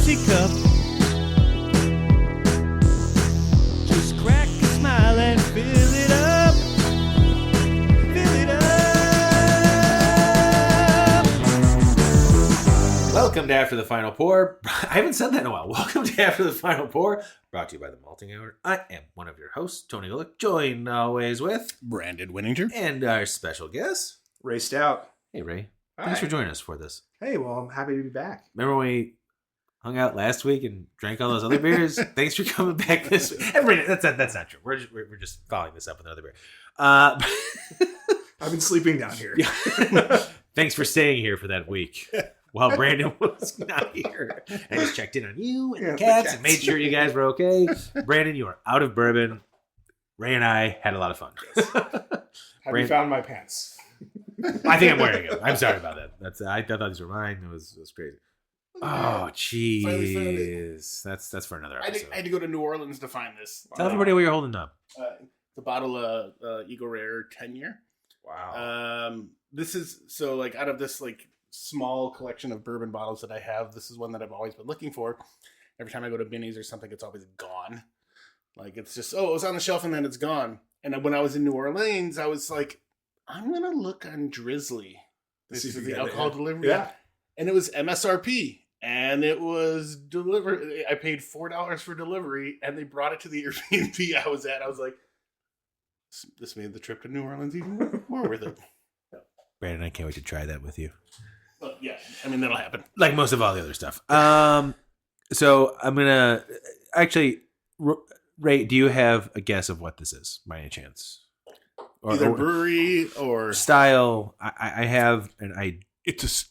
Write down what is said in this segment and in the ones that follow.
empty cup. Just crack a smile and fill it up. Fill it up. Welcome to After the Final Pour. I haven't said that in a while. Welcome to After the Final Pour, brought to you by the Malting Hour. I am one of your hosts, Tony Golick, joined always with Brandon Winninger. And our special guest, Ray Stout. Hey Ray. Hi. Thanks for joining us for this. Hey, well, I'm happy to be back. Remember when we hung out last week and drank all those other beers? Thanks for coming back this week. That's not true. We're just following this up with another beer. I've been sleeping down here. Thanks for staying here for that week while Brandon was not here. I just checked in on you and the cats and made sure you guys were okay. Brandon, you are out of bourbon. Ray and I had a lot of fun. Have you found my pants? I think I'm wearing them. I'm sorry about that. I thought these were mine. It was crazy. Oh, jeez. That's for another episode. I had to go to New Orleans to find this. Tell everybody what you're holding up. The bottle of Eagle Rare 10-year. Wow. This is, so like out of this like small collection of bourbon bottles that I have, this is one that I've always been looking for. Every time I go to Binny's or something, it's always gone. Like it's just, it was on the shelf and then it's gone. And when I was in New Orleans, I was like, I'm going to look on Drizzly. This is the alcohol delivery. Yeah. And it was MSRP. And it was delivered. I paid $4 for delivery, and they brought it to the Airbnb I was at. I was like, this made the trip to New Orleans even more worth it. Brandon, I can't wait to try that with you. But yeah, I mean, that'll happen. Like most of all the other stuff. So I'm going to... Actually, Ray, do you have a guess of what this is, by any chance? Either brewery or... Style. I have an idea. Is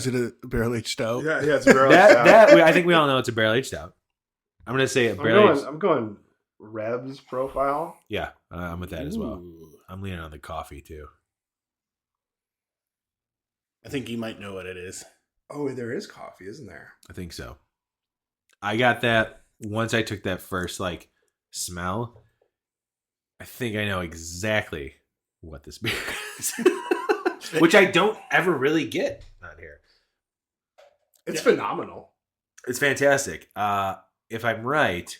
it a barrel-aged stout? Yeah, it's a barrel stout. I think we all know it's a barrel-aged stout. I'm going to say a barrel-aged... I'm going Reb's profile. Yeah, I'm with that as well. Ooh. I'm leaning on the coffee, too. I think you might know what it is. Oh, there is coffee, isn't there? I think so. I got that once I took that first, smell. I think I know exactly what this beer is. Which I don't ever really get on here. It's phenomenal. It's fantastic. If I'm right,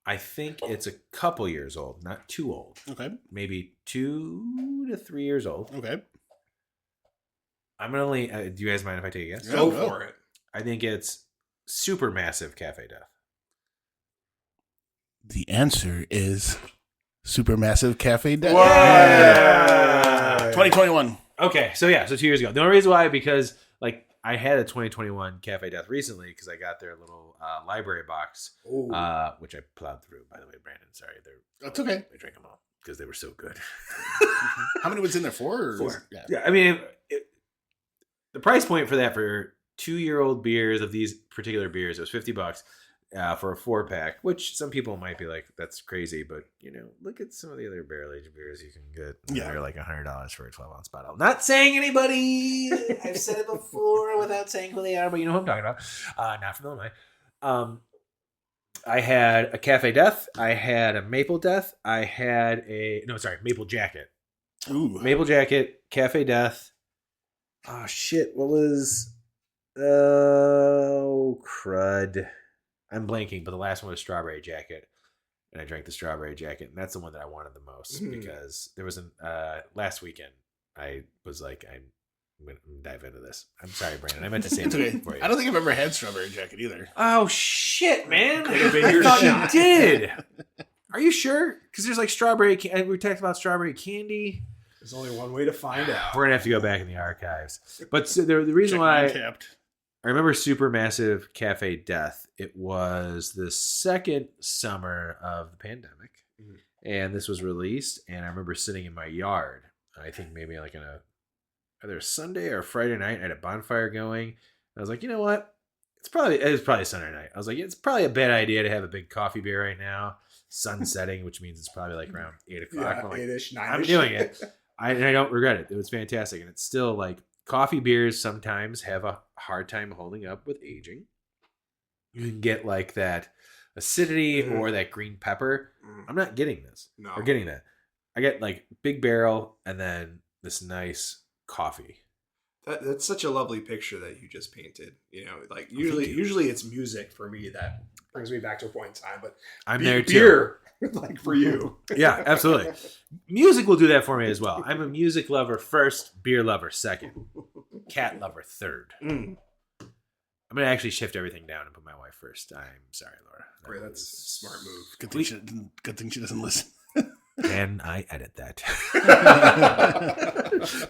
I think it's a couple years old, not too old. Okay. Maybe 2 to 3 years old. Okay. I'm going to lean... do you guys mind if I take a guess? Go for it. I think it's Supermassive Cafe Deth. The answer is Supermassive Café Deth. Yeah. 2021. Okay, so 2 years ago. The only reason why, because I had a 2021 Cafe Deth recently because I got their little library box, which I plowed through. By the way, Brandon, sorry, That's okay. I drank them all because they were so good. How many was in there? 4? Or 4. Yeah. Yeah, I mean, the price point for that for 2-year-old beers of these particular beers, it was $50 for a 4-pack. Which some people might be like, "That's crazy," but look at some of the other barrel-aged beers you can get. Yeah, they're like $100 for a 12-ounce bottle. Not saying anybody. I've said it before without saying who they are, but you know who I'm talking about. Not from Illinois. I had a Cafe Deth. I had a Maple Deth. I had Maple Jacket. Ooh. Maple Jacket, Cafe Deth. Oh shit! What was? Oh crud! I'm blanking, but the last one was Strawberry Jacket, and I drank the Strawberry Jacket, and that's the one that I wanted the most because there was last weekend. I was like, I'm going to dive into this. I'm sorry, Brandon. I meant to say it okay. for you. I don't think I've ever had Strawberry Jacket either. Oh shit, man! Could have been I your thought shot. you did. Are you sure? Because there's strawberry. We talked about strawberry candy. There's only one way to find out. We're gonna have to go back in the archives. But so the reason why I remember Supermassive Cafe Deth, it was the second summer of the pandemic, and this was released. And I remember sitting in my yard. I think maybe on either a Sunday or a Friday night. I had a bonfire going. I was like, you know what? It was probably Sunday night. I was like, it's probably a bad idea to have a big coffee beer right now. Sun setting, which means it's probably around 8 o'clock. Yeah, I'm like, 8-ish, 9-ish. I'm doing it. And I don't regret it. It was fantastic. And it's still coffee beers sometimes have a hard time holding up with aging. You can get that acidity or that green pepper. I'm not getting this. No. Or getting that. I get big barrel and then this nice coffee. That's such a lovely picture that you just painted. You know, like usually it's music for me that brings me back to a point in time, but I'm there too. Beer, like for you. Yeah, absolutely. Music will do that for me as well. I'm a music lover first, beer lover second, cat lover third. I'm gonna actually shift everything down and put my wife first. I'm sorry, Laura. Great, that's a smart move. Good thing she doesn't listen. Can I edit that?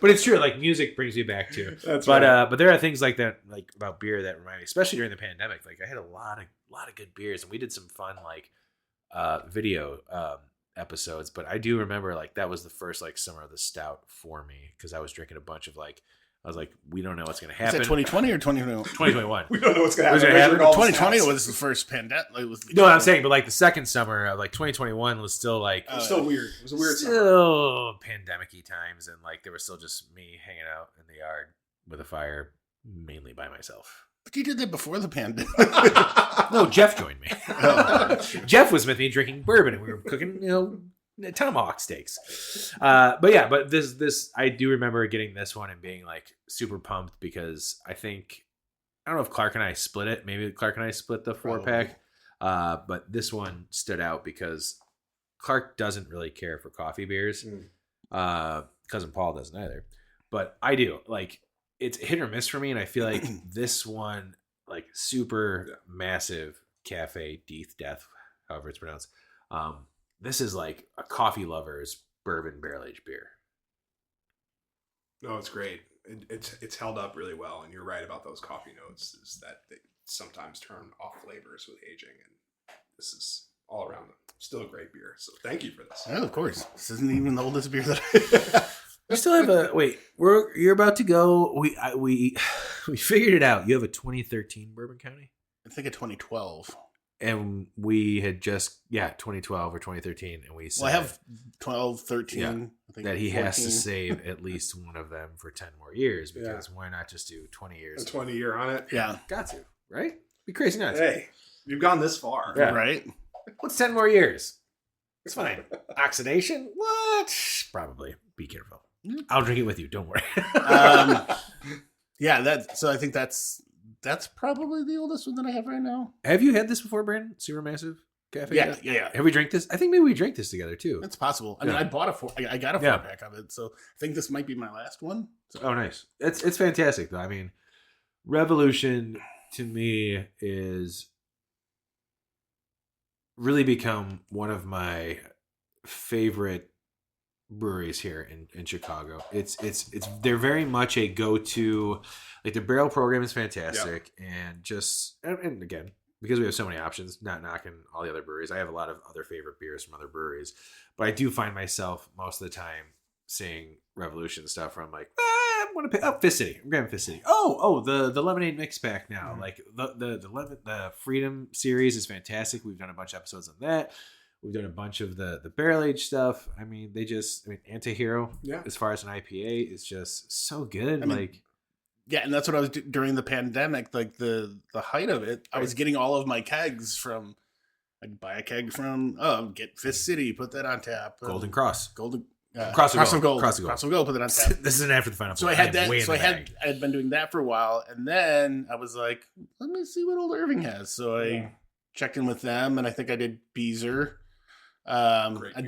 But it's true. Like music brings me back to. That's right. But there are things like that, like about beer, that remind me, especially during the pandemic. Like I had a lot of good beers, and we did some fun like video episodes. But I do remember like that was the first like summer of the stout for me because I was drinking a bunch of like. I was like, we don't know what's going to happen. Is that 2020 or 2021? 2021. We don't know what's going to happen. 2020 was the first pandemic. No, I'm saying, but like the second summer of like 2021 was still like it was still weird. It was a weird summer. Still pandemic-y times, and like there was still just me hanging out in the yard with a fire, mainly by myself. But you did that before the pandemic. No, Jeff joined me. Jeff was with me drinking bourbon, and we were cooking, tomahawk steaks. But this I do remember getting this one and being like super pumped because I don't know if Clark and I split it. Maybe Clark and I split the 4-pack. But this one stood out because Clark doesn't really care for coffee beers. Cousin Paul doesn't either. But I do. Like it's hit or miss for me, and I feel like this one, like Supermassive Café Deth, however it's pronounced. This is like a coffee lover's bourbon barrel-aged beer. No, it's great. It's held up really well, and you're right about those coffee notes. Is that they sometimes turn off flavors with aging, and this is all around still a great beer. So thank you for this. Oh, of course, this isn't even the oldest beer that We still have a wait. You're about to go. We figured it out. You have a 2013 Bourbon County. I think of 2012. And we had just 2012 or 2013, and we said, well, I have 12, 13. Yeah, I think that he 14. has to save at least one of them for 10 more years because why not just do 20 years? A 20 year on it. Yeah, got to, right? Be crazy nuts. Hey, you've gone this far, right? What's 10 more years? It's fine. Oxidation? What? Probably. Be careful. I'll drink it with you. Don't worry. So I think that's probably the oldest one that I have right now. Have you had this before, Brandon? Supermassive Cafe? Yeah. Have we drank this? I think maybe we drank this together too. It's possible. I mean, I got a 4-pack of it, so I think this might be my last one. So. Oh, nice. It's fantastic though. I mean, Revolution to me is really become one of my favorite breweries here in Chicago. It's they're very much a go-to. Like the barrel program is fantastic, and again, because we have so many options, not knocking all the other breweries. I have a lot of other favorite beers from other breweries, but I do find myself most of the time seeing Revolution stuff where I'm like, I want to pick Fist City. I'm grabbing Fist City. The lemonade mix pack now. Like the Freedom series is fantastic. We've done a bunch of episodes on that. We've done a bunch of the barrel age stuff. I mean, Antihero, as far as an IPA, is just so good. And that's what I was doing during the pandemic, like the height of it. I was getting all of my kegs from, I'd buy a keg from, get Fist City, put that on tap. Golden Cross. Cross of Gold, put it on tap. This isn't after the final. So I had that. So I had been doing that for a while, and then I was like, let me see what Old Irving has. So I checked in with them, and I think I did Beezer. I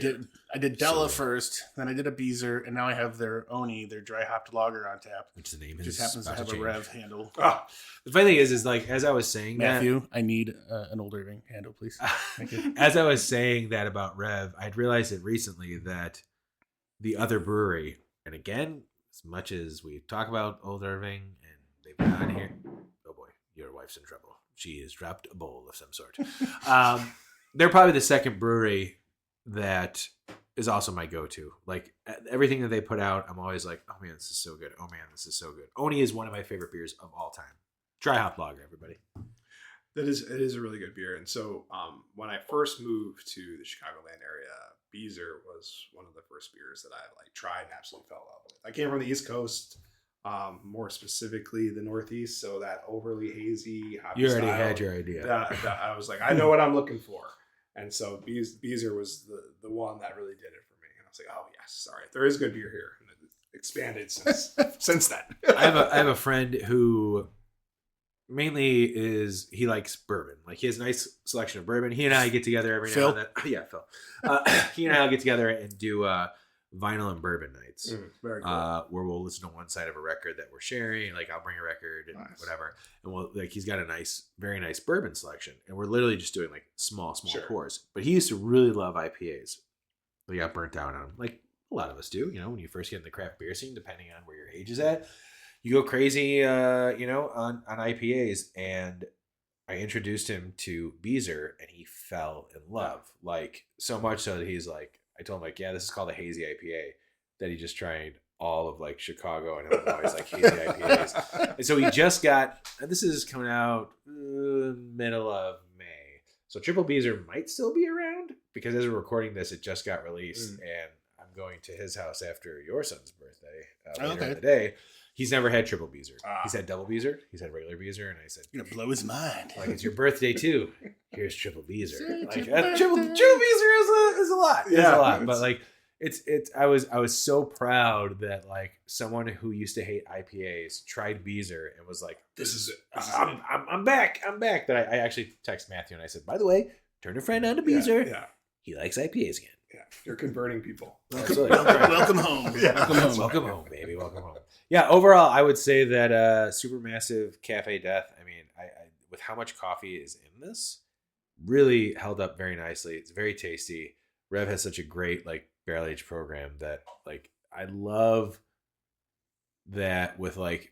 did Della first, then I did a Beezer, and now I have their Oni, their dry hopped lager on tap. Which the name just happens to have a Rev handle. The funny thing is like as I was saying, Matthew, I need an Old Irving handle, please. Thank you. As I was saying that about Rev, I'd realized it recently that the other brewery, and again, as much as we talk about Old Irving and they've been on here, oh boy, your wife's in trouble. She has dropped a bowl of some sort. They're probably the second brewery that is also my go-to. Like everything that they put out, I'm always like, oh man, this is so good. Oh man, this is so good. Oni is one of my favorite beers of all time. Dry hop lager, everybody. It is a really good beer. And so when I first moved to the Chicagoland area, Beezer was one of the first beers that I tried and absolutely fell in love with. I came from the East Coast, more specifically the Northeast, so that overly hazy hoppy You already style, had your idea. I was like, I know what I'm looking for. And so Beezer was the one that really did it for me. And I was like, oh yes, all right, there is good beer here. expanded since then. I have a friend who mainly he likes bourbon. Like he has a nice selection of bourbon. He and I get together every now and then. Yeah, Phil. He and I will get together and do vinyl and bourbon nights. Very cool. Where we'll listen to one side of a record that we're sharing. Like I'll bring a record and whatever, and he's got a very nice bourbon selection, and we're literally just doing like small pours. But he used to really love IPAs. We got burnt out on them, like a lot of us do. When you first get in the craft beer scene, depending on where your age is at, you go crazy, on IPAs. And I introduced him to Beezer, and he fell in love, like so much so that he's like, I told him like, yeah, this is called a hazy IPA. That he just tried all of like Chicago and Illinois like hazy IPAs. And so he just got. This is coming out middle of May, so Triple Beezer might still be around because as we're recording this, it just got released, and I'm going to his house after your son's birthday later in the day. He's never had Triple Beezer. He's had Double Beezer. He's had regular Beezer, and I said, "You're gonna blow his mind." Like it's your birthday too. Here's Triple Beezer. Like Triple Beezer is a lot. Yeah, it's a lot. But like it's. I was so proud that like someone who used to hate IPAs tried Beezer and was like, "This is it. I'm back. I'm back." That I actually texted Matthew and I said, "By the way, turn a friend on to Beezer. Yeah. He likes IPAs again." Yeah, you're converting people. Welcome home. Yeah. Welcome home, baby. Welcome home. Yeah, overall, I would say that Supermassive Café Deth, I mean, I with how much coffee is in this, really held up very nicely. It's very tasty. Rev has such a great like barrel age program that like I love that with like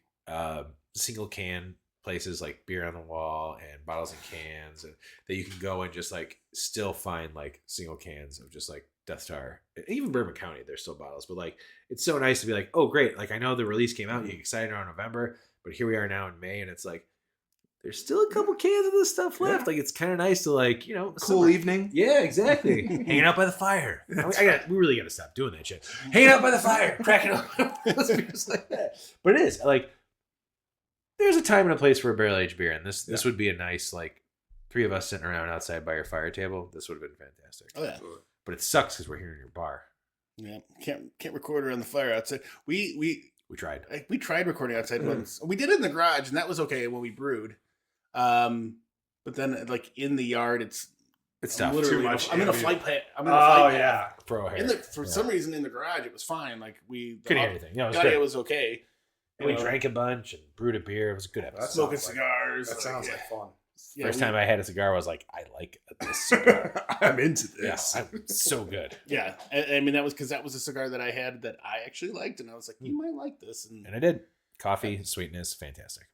single can places like Beer on the Wall and Bottles and Cans, and that you can go and just like still find like single cans of just like Death Star. Even Bourbon County, there's still bottles, but like it's so nice to be like, oh great, like I know the release came out, you get excited around November, but here we are now in May, and it's like there's still a couple cans of this stuff left. Like it's kind of nice to like, cool evening. Yeah, exactly. Hanging out by the fire. We really got to stop doing that shit. Hanging out by the fire, cracking up beers like that. But it is like there's a time and a place for a barrel aged beer, and this would be a nice like three of us sitting around outside by your fire table. This would have been fantastic. Oh yeah. But it sucks because we're here in your bar. Yeah, can't record around the fire outside. We tried. We tried recording outside once. We did it in the garage, and that was okay when we brewed. But then like in the yard, it's tough. Too much. I'm in a flight path. For Yeah. some reason in the garage, it was fine. Like couldn't hear anything. No, it was okay. And we drank a bunch and brewed a beer. It was a good episode. Smoking cigars. That sounds like fun. Yeah, First time I had a cigar, I was like, I like this cigar. I'm into this. Yeah, so good. Yeah, I mean that was because that was a cigar that I had that I actually liked, and I was like, you might like this, and I did. Coffee, sweetness, fantastic.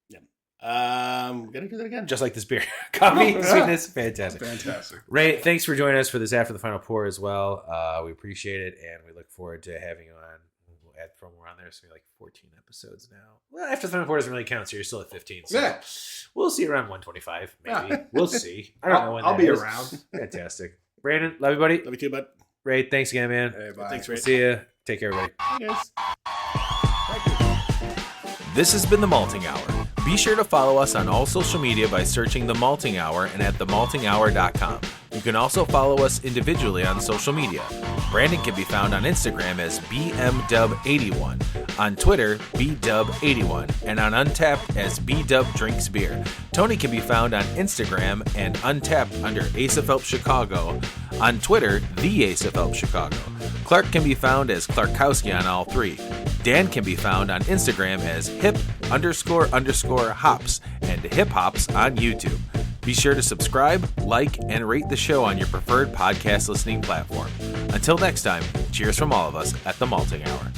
Yeah. Gonna do that again. Just like this beer. Coffee, sweetness, fantastic. Fantastic. Ray, thanks for joining us for this After the Final Pour as well. We appreciate it, and we look forward to having you on. From around there, it's gonna be like 14 episodes now. Well, After the Final Pour doesn't really count, so you're still at 15. So yeah, we'll see around 125, maybe. We'll see. I don't know when I'll be around. Fantastic. Brandon, love you, buddy. Love you too, bud. Ray, thanks again, man. Hey, bye. Thanks, Ray. See ya. Take care, everybody. Hey, guys. This has been The Malting Hour. Be sure to follow us on all social media by searching The Malting Hour and at themaltinghour.com. You can also follow us individually on social media. Brandon can be found on Instagram as BMDub81, on Twitter, BDub81, and on Untapped as BDubDrinksBeer. Tony can be found on Instagram and Untapped under Ace of Help Chicago, on Twitter, The Ace of Help Chicago. Clark can be found as Clarkowski on all three. Dan can be found on Instagram as hip__hops and hip hops on YouTube. Be sure to subscribe, like, and rate the show on your preferred podcast listening platform. Until next time, cheers from all of us at The Malting Hour.